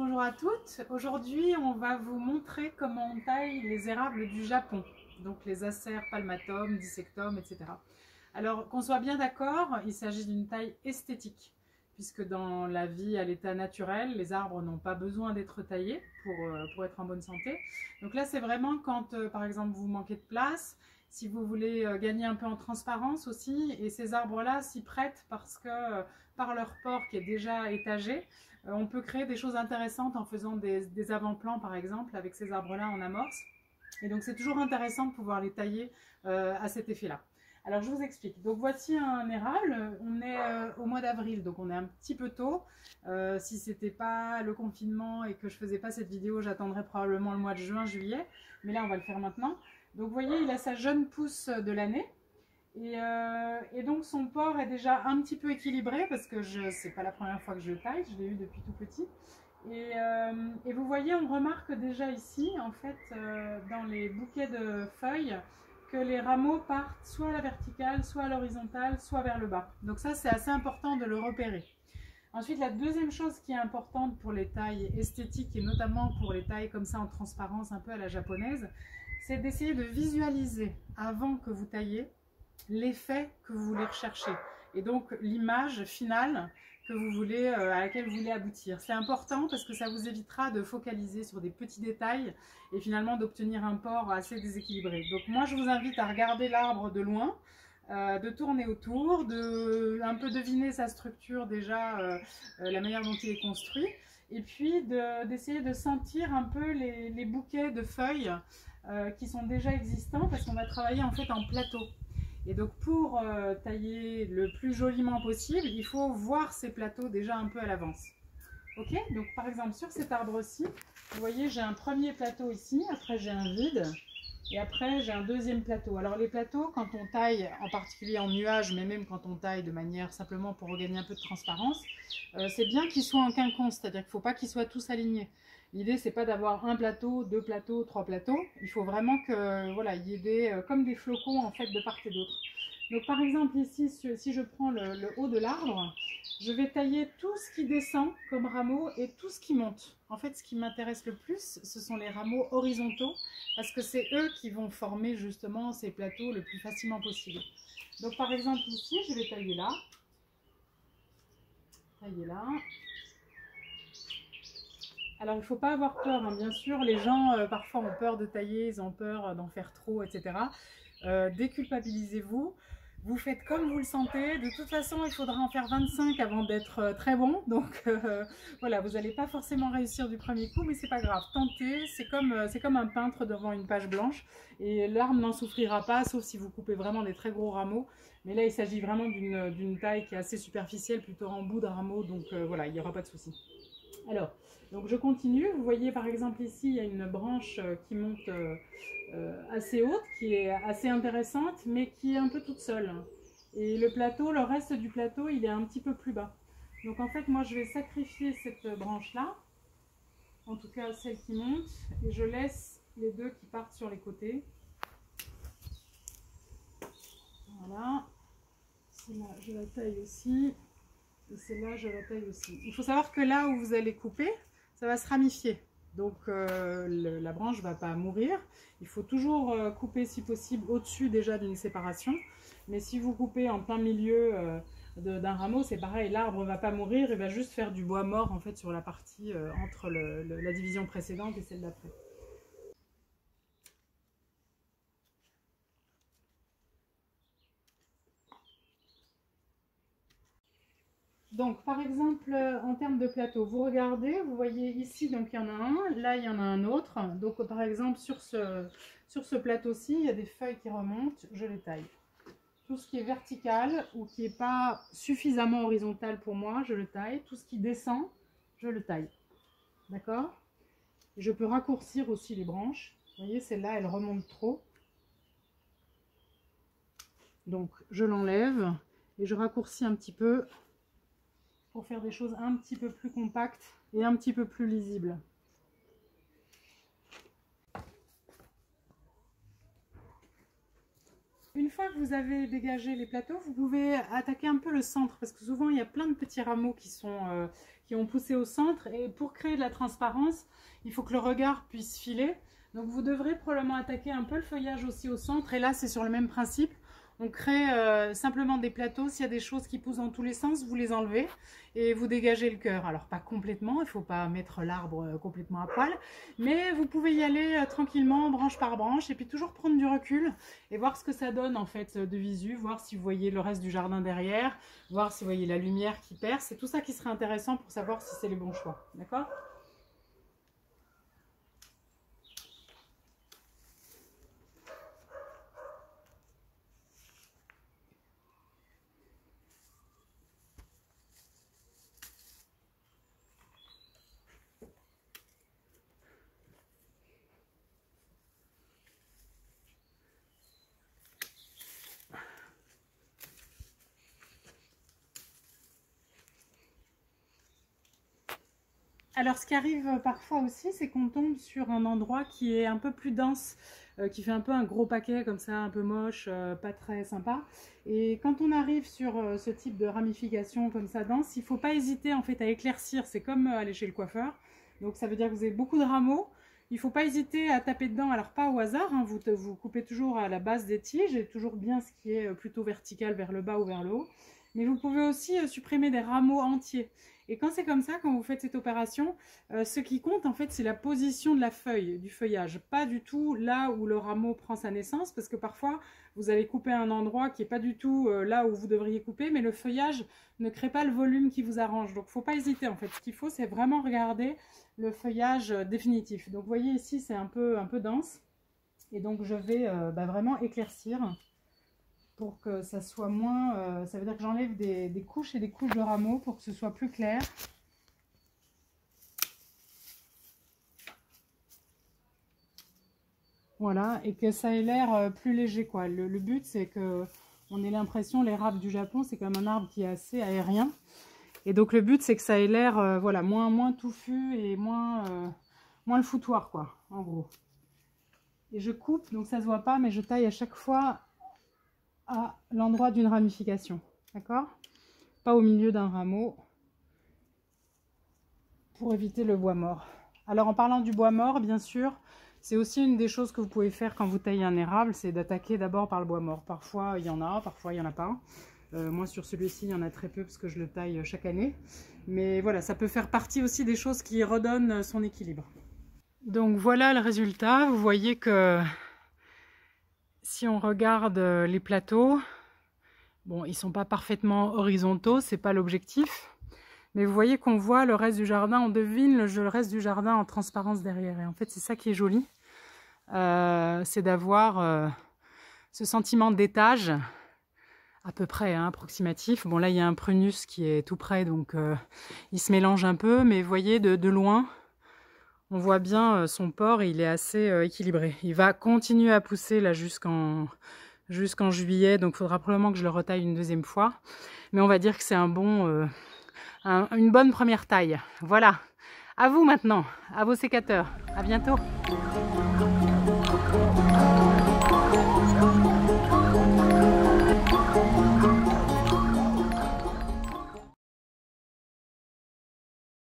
Bonjour à toutes. Aujourd'hui, on va vous montrer comment on taille les érables du Japon. Donc les acers, palmatum, dissectum, etc. Alors qu'on soit bien d'accord, il s'agit d'une taille esthétique. Puisque dans la vie à l'état naturel, les arbres n'ont pas besoin d'être taillés pour être en bonne santé. Donc là, c'est vraiment quand, par exemple, vous manquez de place, si vous voulez gagner un peu en transparence aussi. Et ces arbres-là s'y prêtent parce que, par leur port qui est déjà étagé, on peut créer des choses intéressantes en faisant des avant-plans, par exemple, avec ces arbres-là en amorce. Et donc, c'est toujours intéressant de pouvoir les tailler à cet effet-là. Alors, je vous explique. Donc, voici un érable. On est au mois d'avril, donc on est un petit peu tôt. Si ce n'était pas le confinement et que je ne faisais pas cette vidéo, j'attendrais probablement le mois de juin, juillet. Mais là, on va le faire maintenant. Donc, vous voyez, il a sa jeune pousse de l'année. Et donc son port est déjà un petit peu équilibré parce que c'est pas la première fois que je le taille, je l'ai eu depuis tout petit. Et vous voyez, on remarque déjà ici, en fait, dans les bouquets de feuilles, que les rameaux partent soit à la verticale, soit à l'horizontale, soit vers le bas. Donc ça, c'est assez important de le repérer. Ensuite, la deuxième chose qui est importante pour les tailles esthétiques et notamment pour les tailles comme ça en transparence, un peu à la japonaise, c'est d'essayer de visualiser avant que vous taillez l'effet que vous voulez rechercher et donc l'image finale que vous voulez, à laquelle vous voulez aboutir. C'est important parce que ça vous évitera de focaliser sur des petits détails et finalement d'obtenir un port assez déséquilibré. Donc moi je vous invite à regarder l'arbre de loin, de tourner autour, de un peu deviner sa structure déjà, la manière dont il est construit, et puis d'essayer de sentir un peu les bouquets de feuilles qui sont déjà existants parce qu'on va travailler en fait en plateau. Et donc pour tailler le plus joliment possible, il faut voir ces plateaux déjà un peu à l'avance. Ok, donc par exemple sur cet arbre-ci, vous voyez j'ai un premier plateau ici, après j'ai un vide, et après j'ai un deuxième plateau. Alors les plateaux, quand on taille, en particulier en nuage, mais même quand on taille de manière simplement pour regagner un peu de transparence, c'est bien qu'ils soient en quinconce, c'est-à-dire qu'il ne faut pas qu'ils soient tous alignés. L'idée, c'est pas d'avoir un plateau, deux plateaux, trois plateaux. Il faut vraiment que, voilà, il y ait comme des flocons en fait de part et d'autre. Donc par exemple ici, si je prends le haut de l'arbre, je vais tailler tout ce qui descend comme rameau et tout ce qui monte. En fait, ce qui m'intéresse le plus, ce sont les rameaux horizontaux parce que c'est eux qui vont former justement ces plateaux le plus facilement possible. Donc par exemple ici, je vais tailler là. Tailler là. Alors, il ne faut pas avoir peur, hein. Bien sûr, les gens parfois ont peur de tailler, ils ont peur d'en faire trop, etc. Déculpabilisez-vous, vous faites comme vous le sentez. De toute façon, il faudra en faire 25 avant d'être très bon. Donc, voilà, vous n'allez pas forcément réussir du premier coup, mais c'est pas grave. Tentez, c'est comme un peintre devant une page blanche. Et l'arbre n'en souffrira pas, sauf si vous coupez vraiment des très gros rameaux. Mais là, il s'agit vraiment d'une taille qui est assez superficielle, plutôt en bout de rameau. Donc, voilà, il n'y aura pas de souci. Alors, donc je continue. Vous voyez par exemple ici, il y a une branche qui monte assez haute, qui est assez intéressante, mais qui est un peu toute seule. Et le plateau, le reste du plateau, il est un petit peu plus bas. Donc en fait, moi je vais sacrifier cette branche-là, en tout cas celle qui monte, et je laisse les deux qui partent sur les côtés. Voilà. Celle-là, je la taille aussi. Et celle-là, je la taille aussi. Il faut savoir que là où vous allez couper, ça va se ramifier. Donc la branche ne va pas mourir. Il faut toujours couper si possible au-dessus déjà d'une séparation. Mais si vous coupez en plein milieu d'un rameau, c'est pareil, l'arbre ne va pas mourir, il va juste faire du bois mort en fait sur la partie entre la division précédente et celle d'après. Donc, par exemple, en termes de plateau, vous regardez, vous voyez ici, donc il y en a un, là il y en a un autre. Donc, par exemple, sur ce plateau-ci, il y a des feuilles qui remontent, je les taille. Tout ce qui est vertical ou qui n'est pas suffisamment horizontal pour moi, je le taille. Tout ce qui descend, je le taille. D'accord? Je peux raccourcir aussi les branches. Vous voyez, celle-là, elle remonte trop. Donc, je l'enlève et je raccourcis un petit peu pour faire des choses un petit peu plus compactes et un petit peu plus lisibles. Une fois que vous avez dégagé les plateaux, vous pouvez attaquer un peu le centre parce que souvent il y a plein de petits rameaux qui ont poussé au centre et pour créer de la transparence, il faut que le regard puisse filer. Donc vous devrez probablement attaquer un peu le feuillage aussi au centre et là c'est sur le même principe. On crée simplement des plateaux, s'il y a des choses qui poussent dans tous les sens, vous les enlevez et vous dégagez le cœur. Alors pas complètement, il ne faut pas mettre l'arbre complètement à poil, mais vous pouvez y aller tranquillement, branche par branche, et puis toujours prendre du recul et voir ce que ça donne en fait de visu, voir si vous voyez le reste du jardin derrière, voir si vous voyez la lumière qui perce, c'est tout ça qui serait intéressant pour savoir si c'est les bons choix, d'accord ? Alors, ce qui arrive parfois aussi, c'est qu'on tombe sur un endroit qui est un peu plus dense, qui fait un peu un gros paquet comme ça, un peu moche, pas très sympa. Et quand on arrive sur ce type de ramification comme ça dense, il ne faut pas hésiter en fait à éclaircir. C'est comme aller chez le coiffeur. Donc, ça veut dire que vous avez beaucoup de rameaux. Il ne faut pas hésiter à taper dedans, alors pas au hasard, hein, vous coupez toujours à la base des tiges et toujours bien ce qui est plutôt vertical vers le bas ou vers le haut. Mais vous pouvez aussi supprimer des rameaux entiers. Et quand c'est comme ça, quand vous faites cette opération, ce qui compte en fait c'est la position de la feuille, du feuillage. Pas du tout là où le rameau prend sa naissance, parce que parfois vous allez couper un endroit qui n'est pas du tout là où vous devriez couper, mais le feuillage ne crée pas le volume qui vous arrange. Donc il ne faut pas hésiter en fait. Ce qu'il faut c'est vraiment regarder le feuillage définitif. Donc vous voyez ici c'est un peu dense. Et donc je vais vraiment éclaircir pour que ça soit moins... ça veut dire que j'enlève des couches et des couches de rameaux pour que ce soit plus clair. Voilà, et que ça ait l'air plus léger, quoi. Le but, c'est que on ait l'impression, l'érable du Japon, c'est quand même un arbre qui est assez aérien. Et donc le but, c'est que ça ait l'air voilà, moins touffu et moins le foutoir, quoi, en gros. Et je coupe, donc ça se voit pas, mais je taille à chaque fois à l'endroit d'une ramification, d'accord? Pas au milieu d'un rameau, pour éviter le bois mort. Alors en parlant du bois mort, bien sûr, c'est aussi une des choses que vous pouvez faire quand vous taillez un érable, c'est d'attaquer d'abord par le bois mort. Parfois il y en a, parfois il n'y en a pas. Moi sur celui-ci, il y en a très peu parce que je le taille chaque année. Mais voilà, ça peut faire partie aussi des choses qui redonnent son équilibre. Donc voilà le résultat. Vous voyez que si on regarde les plateaux, bon, ils ne sont pas parfaitement horizontaux, c'est pas l'objectif. Mais vous voyez qu'on voit le reste du jardin, on devine le reste du jardin en transparence derrière. Et en fait, c'est ça qui est joli. C'est d'avoir ce sentiment d'étage, à peu près, hein, approximatif. Bon, là, il y a un prunus qui est tout près, donc il se mélange un peu. Mais vous voyez, de loin, on voit bien son port et il est assez équilibré. Il va continuer à pousser là jusqu'en juillet, donc il faudra probablement que je le retaille une deuxième fois. Mais on va dire que c'est une bonne première taille. Voilà. À vous maintenant, à vos sécateurs. À bientôt.